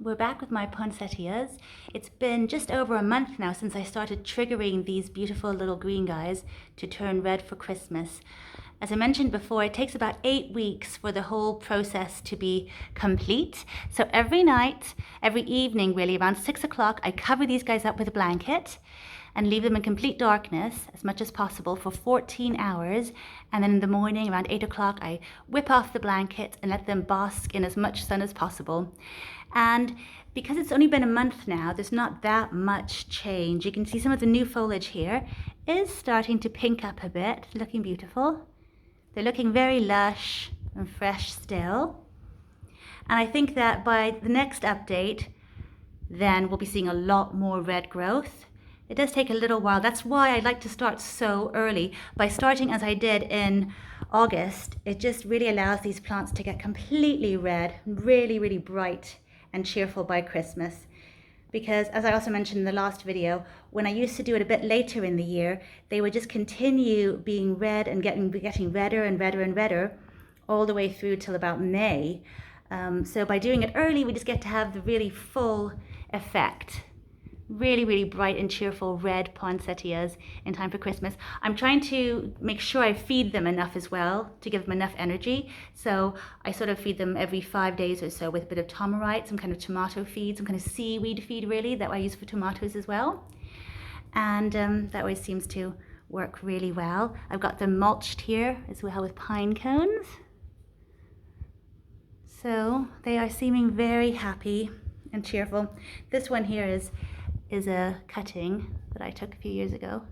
We're back with my poinsettias. It's been just over a month now since I started triggering these beautiful little green guys to turn red for Christmas. As I mentioned before, it takes about 8 weeks for the whole process to be complete. So every night, every evening really, around 6 o'clock, I cover these guys up with a blanket and leave them in complete darkness as much as possible for 14 hours. And then in the morning, around 8 o'clock, I whip off the blanket and let them bask in as much sun as possible. And because it's only been a month now, there's not that much change. You can see some of the new foliage here is starting to pink up a bit, looking beautiful. They're looking very lush and fresh still. And I think that by the next update, then we'll be seeing a lot more red growth. It does take a little while. That's why I like to start so early. By starting as I did in August, it just really allows these plants to get completely red, really, really bright and cheerful by Christmas. Because as I also mentioned in the last video, when I used to do it a bit later in the year, they would just continue being red and getting redder and redder and redder all the way through till about May. So by doing it early, we just get to have the really full effect. Really, really bright and cheerful red poinsettias in time for Christmas. I'm trying to make sure I feed them enough as well to give them enough energy. So I sort of feed them every 5 days or so with a bit of tamarite, some kind of tomato feed, some kind of seaweed feed really that I use for tomatoes as well. And that always seems to work really well. I've got them mulched here as well with pine cones. So they are seeming very happy and cheerful. This one here is a cutting that I took a few years ago,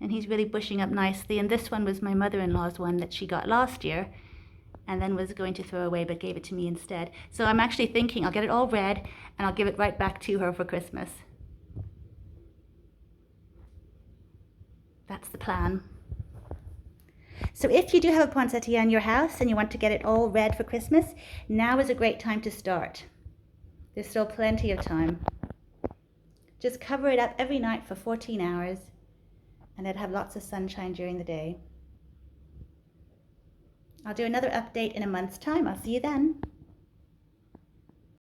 and he's really bushing up nicely. And this one was my mother-in-law's one that she got last year and then was going to throw away but gave it to me instead. So I'm actually thinking I'll get it all red and I'll give it right back to her for Christmas. That's the plan. So if you do have a poinsettia in your house and you want to get it all red for Christmas, now is a great time to start. There's still plenty of time. Just cover it up every night for 14 hours and it'll have lots of sunshine during the day. I'll do another update in a month's time. I'll see you then.